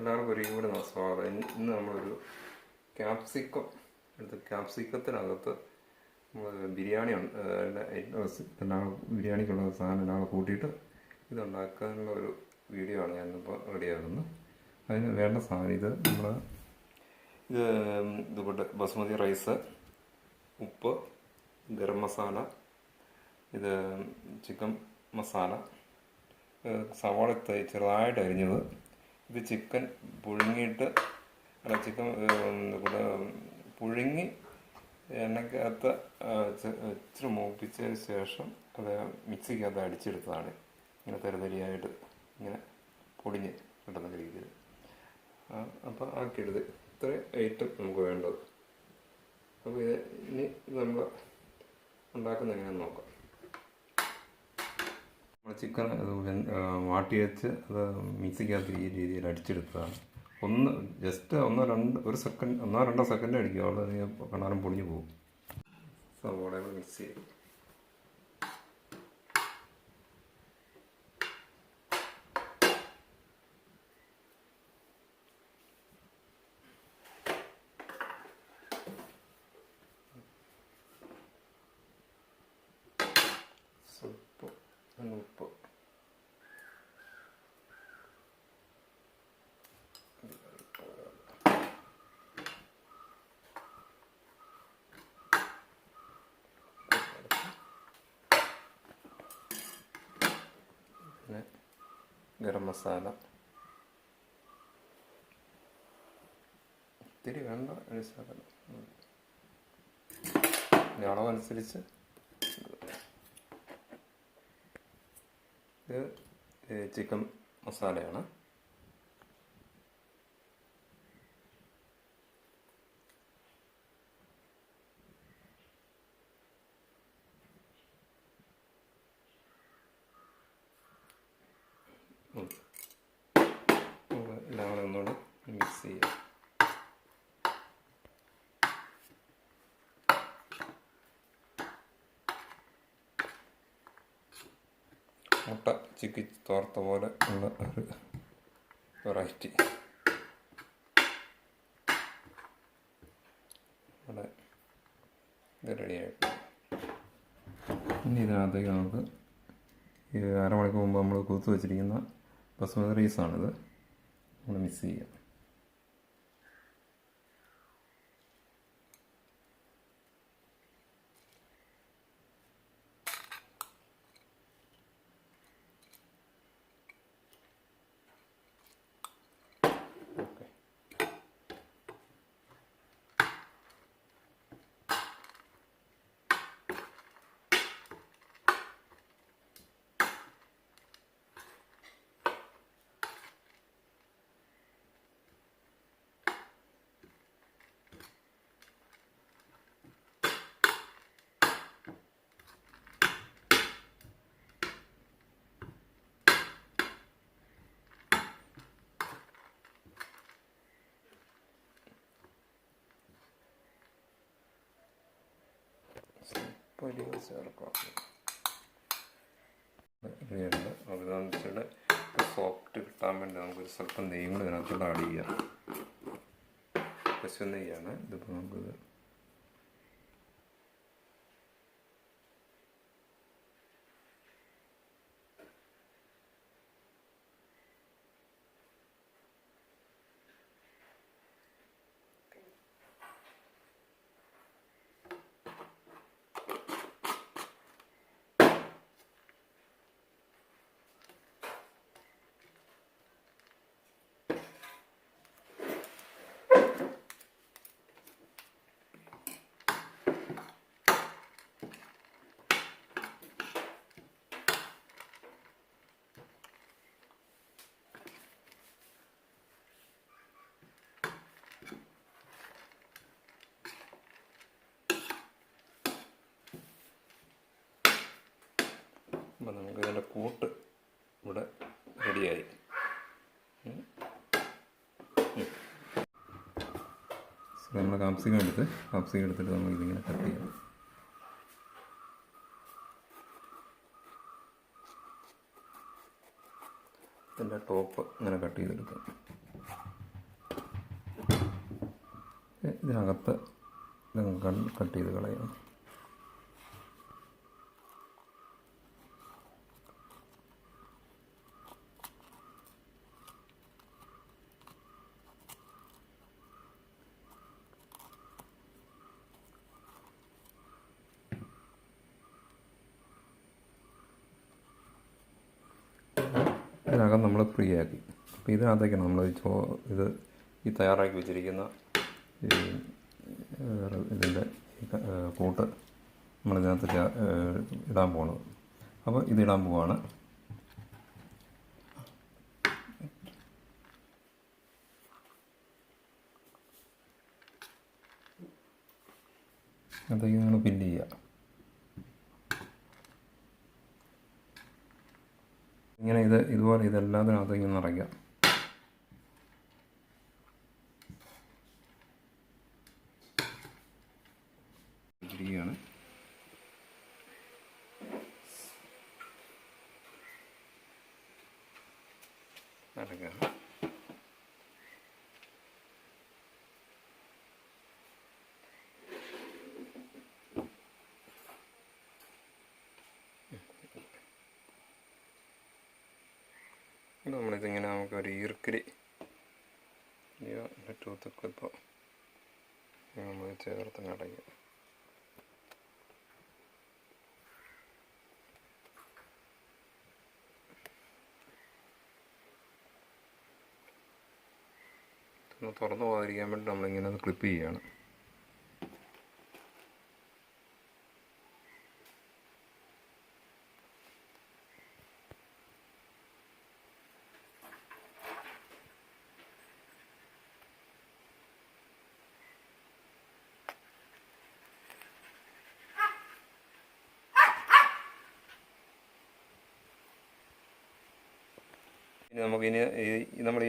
എല്ലാവർക്കും ഒരിക്കലും കൂടി സ്വാഗതം. ഇന്ന് നമ്മളൊരു ക്യാപ്സിക്കം എടുത്ത് ക്യാപ്സിക്കത്തിനകത്ത് നമ്മൾ ബിരിയാണി എല്ലാം ബിരിയാണിക്കുള്ള സാധനം എല്ലാം കൂട്ടിയിട്ട് ഇതുണ്ടാക്കാനുള്ള ഒരു വീഡിയോ ആണ് ഞാനിപ്പോൾ റെഡിയാക്കുന്നത്. അതിന് വേണ്ട സാധനം ഇതുകൊണ്ട് ബസുമതി റൈസ്, ഉപ്പ്, ഗരം മസാല, ഇത് ചിക്കൻ മസാല, സവാള ചെറുതായിട്ട് അരിഞ്ഞത്, ഇത് ചിക്കൻ പുഴുങ്ങിയിട്ട് ചിക്കൻ പുഴുങ്ങി എണ്ണയ്ക്കകത്ത് ഇച്ചിരി മൂപ്പിച്ചതിന് ശേഷം അത് മിക്സിക്കകത്ത് അടിച്ചെടുത്തതാണ്. ഇങ്ങനെ തരിതരിയായിട്ട് ഇങ്ങനെ പൊടിഞ്ഞ് കിട്ടുന്ന രീതിയിൽ അപ്പോൾ ആക്കിയെടുത്ത് ഇത്ര ഐറ്റം നമുക്ക് വേണ്ടത്. അപ്പോൾ ഇനി നമ്മൾ ഉണ്ടാക്കുന്നത് എങ്ങനെയാണെന്ന് നോക്കാം. നമ്മൾ ചിക്കൻ വാട്ടി വെച്ച് അത് മിക്സിക്കകത്ത് ഈ രീതിയിൽ അടിച്ചെടുത്തതാണ്. ഒന്നോ രണ്ടോ സെക്കൻഡ് അടിക്കുക, അവിടെ കണ്ണാലും പൊടിഞ്ഞു പോകും. സവോള മിക്സ് ചെയ്യും. ഉപ്പ്, പിന്നെ ഗരം മസാല ഇത്തിരി വേണ്ട, അളവനുസരിച്ച്. ഇത് ചിക്കൻ മസാലയാണ്. എല്ലാം കൂടെ ഒന്നുകൂടെ മിക്സ് ചെയ്യാം. മുട്ട ചിക്കി തോർത്ത പോലെ ഉള്ള ഒരു വെറൈറ്റി ഇവിടെ ഇത് റെഡിയായിട്ട്. ഇനി ഇതിനകത്തേക്ക് നമുക്ക് ഈ അരമണിക്കൂർ മുമ്പ് നമ്മൾ കുതിർത്ത് വെച്ചിരിക്കുന്ന ബസുമതി റൈസാണിത് നമ്മൾ മിക്സ് ചെയ്യാം. പൊടി ചേർക്കാം. റെഡിയുണ്ട്. അതെന്ന് വെച്ചാൽ സോഫ്റ്റ് കിട്ടാൻ വേണ്ടി നമുക്കൊരു സ്വല്പം നെയ്യും കൂടെ ഇതിനകത്തോടെ ആഡ് ചെയ്യാം. പശു നെയ്യാണ് ഇതിപ്പോൾ നമുക്കിത് അപ്പോൾ നമുക്ക് ഇതിൻ്റെ കൂട്ട് ഇവിടെ റെഡിയായി. നമ്മൾ കാപ്സിക്കം എടുത്തിട്ട് നമുക്കിതിങ്ങനെ കട്ട് ചെയ്യാം. ഇതിൻ്റെ ടോപ്പ് ഇങ്ങനെ കട്ട് ചെയ്തെടുക്കാം. ഇതിനകത്ത് കട്ട് ചെയ്ത് കളയാം. ഇതിനകം നമ്മൾ ഫ്രീ ആക്കി. അപ്പോൾ ഇതിനകത്തേക്കാണ് നമ്മൾ ഇത് ഈ തയ്യാറാക്കി വെച്ചിരിക്കുന്ന ഇതിൻ്റെ കൂട്ട് നമ്മളിതിനകത്ത് ഇടാൻ പോകുന്നത്. അപ്പോൾ ഇതിടാൻ പോവാണ്. അതൊക്കെ നിങ്ങൾ ഫില്ല് ചെയ്യുക. ഇങ്ങനെ ഇതുപോലെ ഇതെല്ലാത്തിനകത്ത് ഇങ്ങനെ നിറയ്ക്കാം. ഇരിക്കുകയാണ്. നടക്കുക. നമ്മളിതിങ്ങനെ നമുക്കൊരു ഈർക്കിലി ടൂത്ത് ക്ലിപ്പ് നമ്മൾ ചേർത്ത് അടയ്ക്കും. തുറന്നു പോകാതിരിക്കാൻ വേണ്ടി നമ്മളിങ്ങനെ അത് ക്ലിപ്പ് ചെയ്യുകയാണ്. ഇനി നമുക്കിനി നമ്മൾ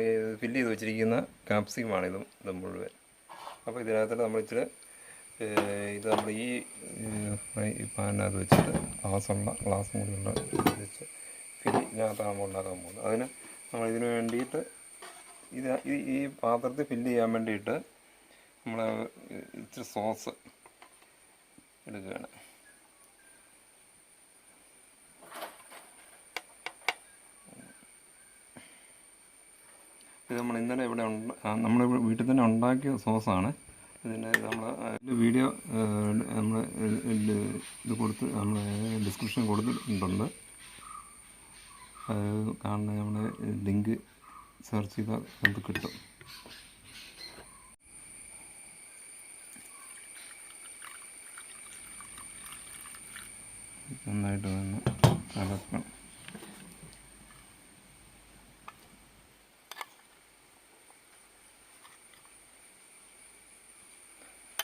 ഈ ഫില്ല് ചെയ്ത് വെച്ചിരിക്കുന്ന കാപ്സിക്കമാണ് ഇത് മുഴുവൻ. അപ്പോൾ ഇതിനകത്ത് നമ്മൾ ഇച്ചിരി ഇത് നമ്മൾ ഈ പാനിനകത്ത് വെച്ചിട്ട് ഗ്ലാസ് കൂടിയുള്ള വെച്ച് ഇതിനകത്താണ് നമ്മൾ ഉണ്ടാക്കാൻ പോകുന്നത്. അതിന് നമ്മളിതിന് വേണ്ടിയിട്ട് ഈ പാത്രത്തിൽ ഫില്ല് ചെയ്യാൻ വേണ്ടിയിട്ട് നമ്മൾ ഇച്ചിരി സോസ് എടുക്കുകയാണ്. ഇത് നമ്മൾ ഇന്നലെ നമ്മുടെ വീട്ടിൽ തന്നെ ഉണ്ടാക്കിയ സോസാണ്. ഇതിൻ്റെ അതിൻ്റെ വീഡിയോ നമ്മൾ ഇത് നമ്മൾ ഡിസ്ക്രിപ്ഷൻ കൊടുത്തിട്ടുണ്ട്. കാരണം നമ്മൾ ലിങ്ക് സെർച്ച് ചെയ്താൽ നമുക്ക് കിട്ടും. നന്നായിട്ട് തന്നെ കലക്കണം.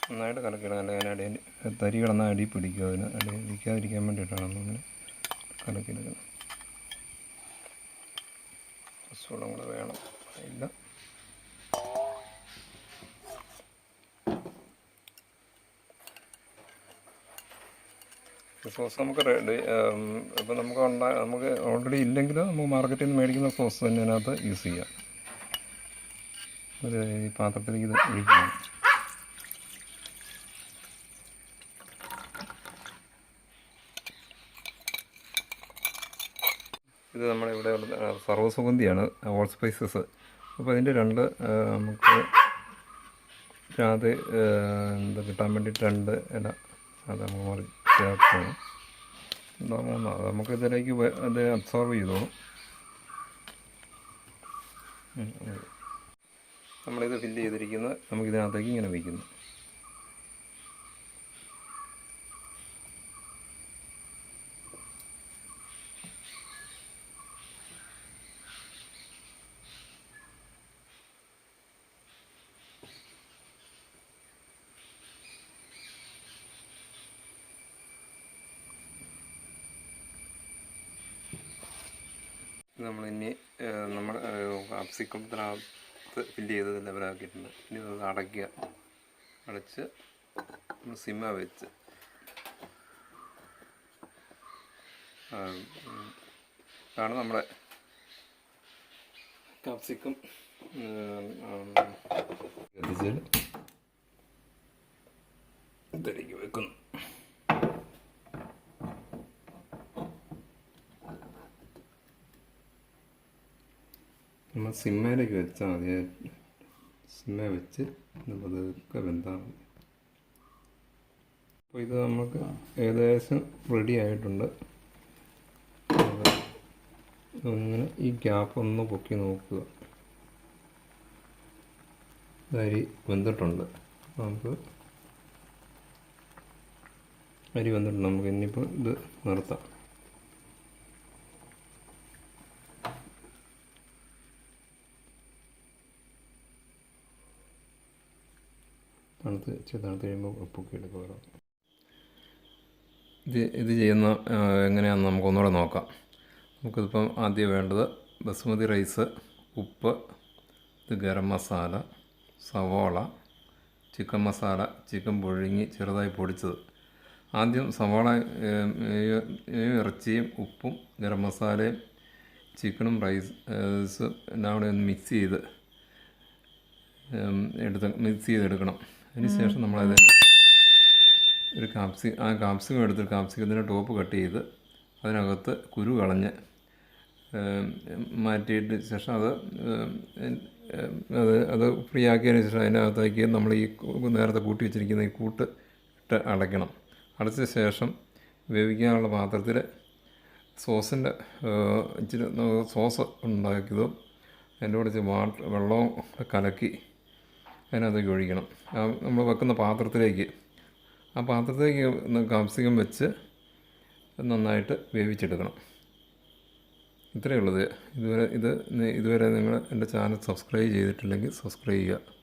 നന്നായിട്ട് കലക്കിയിടുക. അതിനടിയിൽ തരി കിടന്നാൽ അടി പിടിക്കും. അതിന് അടി പിടിക്കാതിരിക്കാൻ വേണ്ടിയിട്ടാണ് നമ്മളിങ്ങനെ കലക്കിയെടുക്കുന്നത്. കുറച്ചുകൂടെ കൂടെ വേണം. ഇല്ല, സോസ് നമുക്ക് റെഡി. ഇപ്പം നമുക്ക് ഓൾറെഡി ഇല്ലെങ്കിൽ നമുക്ക് മാർക്കറ്റിൽ നിന്ന് മേടിക്കുന്ന സോസ് തന്നെ അതിനകത്ത് യൂസ് ചെയ്യാം. ഒരു ഈ പാത്രത്തിലേക്ക് ഇത് ഒഴിക്കണം. ഇത് നമ്മളിവിടെ സർവ്വസുഗന്ധിയാണ്, ഓൾ സ്പൈസസ്. അപ്പോൾ അതിൻ്റെ നമുക്ക് അത് കിട്ടാൻ വേണ്ടിയിട്ട് 2 ഇല അത് നമ്മൾ ചേർക്കണം. മൂന്നാമത് നമുക്ക് ഇതിലേക്ക് അത് അബ്സോർവ് ചെയ്തോളും. നമ്മളിത് ഫില്ല് ചെയ്തിരിക്കുന്നത് നമുക്കിതിനകത്തേക്ക് ഇങ്ങനെ വയ്ക്കുന്നു. നമ്മളിനി നമ്മൾ കാപ്സിക്കത്തിനകത്ത് ഫില്ല് ചെയ്തത് ലെവലാക്കിയിട്ടുണ്ട്. ഇനി അത് അടയ്ക്കുക. അടച്ച് സിമ്മ വെച്ച് ആണ് നമ്മുടെ കാപ്സിക്കം എത്തിച്ചത്. ഇതിലേക്ക് വെക്കുന്നു. നമ്മൾ സിമ്മയിലേക്ക് വെച്ചാൽ മതി. സിമ്മ വെച്ച് പതുക്കെ വെന്താൽ മതി. അപ്പോൾ ഇത് നമുക്ക് ഏകദേശം റെഡി ആയിട്ടുണ്ട്. അങ്ങനെ ഈ ഗ്യാപ്പ് ഒന്ന് പൊക്കി നോക്കുക. അരി വെന്തിട്ടുണ്ട്. നമുക്ക് അരി വെന്തിട്ടുണ്ട്. നമുക്ക് ഇനിയിപ്പോൾ ഇത് നിർത്താം. തണുത്ത് കഴിയുമ്പോൾ പൊക്കിയെടുക്കുക. ഇത് ചെയ്യുന്ന എങ്ങനെയാണെന്ന് നമുക്കൊന്നുകൂടെ നോക്കാം. നമുക്കിതിപ്പം ആദ്യം വേണ്ടത് ബസുമതി റൈസ്, ഉപ്പ്, ഇത് ഗരം മസാല, സവോള, ചിക്കൻ മസാല, ചിക്കൻ പുഴുങ്ങി ചെറുതായി പൊടിച്ചത്. ആദ്യം സവോള, ഇറച്ചിയും ഉപ്പും ഗരം മസാലയും ചിക്കനും റൈസ് എല്ലാം കൂടെ ഒന്ന് മിക്സ് ചെയ്തെടുക്കണം. അതിന് ശേഷം നമ്മളതിന് ഒരു കാപ്സിക്കം എടുത്ത് കാപ്സിക്കത്തിൻ്റെ ടോപ്പ് കട്ട് ചെയ്ത് അതിനകത്ത് കുരു കളഞ്ഞ് മാറ്റിയിട്ട് ശേഷം അത് ഫ്രീ ആക്കിയതിന് ശേഷം അതിനകത്തേക്ക് നമ്മൾ ഈ നേരത്തെ കൂട്ടി വെച്ചിരിക്കുന്ന ഈ കൂട്ട് ഇട്ട് അടയ്ക്കണം. അടച്ച ശേഷം വേവിക്കാനുള്ള പാത്രത്തിൽ സോസിൻ്റെ ഇച്ചിരി സോസ് ഉണ്ടാക്കിയതും അതിൻ്റെ കൂടെ ഇച്ചിരി വെള്ളവും കലക്കി അതിനകത്തേക്ക് ഒഴിക്കണം. നമ്മൾ വെക്കുന്ന പാത്രത്തിലേക്ക് കാപ്സിക്കം വെച്ച് നന്നായിട്ട് വേവിച്ചെടുക്കണം. ഇത്രയേ ഉള്ളത്. ഇതുവരെ നിങ്ങൾ എൻ്റെ ചാനൽ സബ്സ്ക്രൈബ് ചെയ്തിട്ടില്ലെങ്കിൽ സബ്സ്ക്രൈബ് ചെയ്യുക.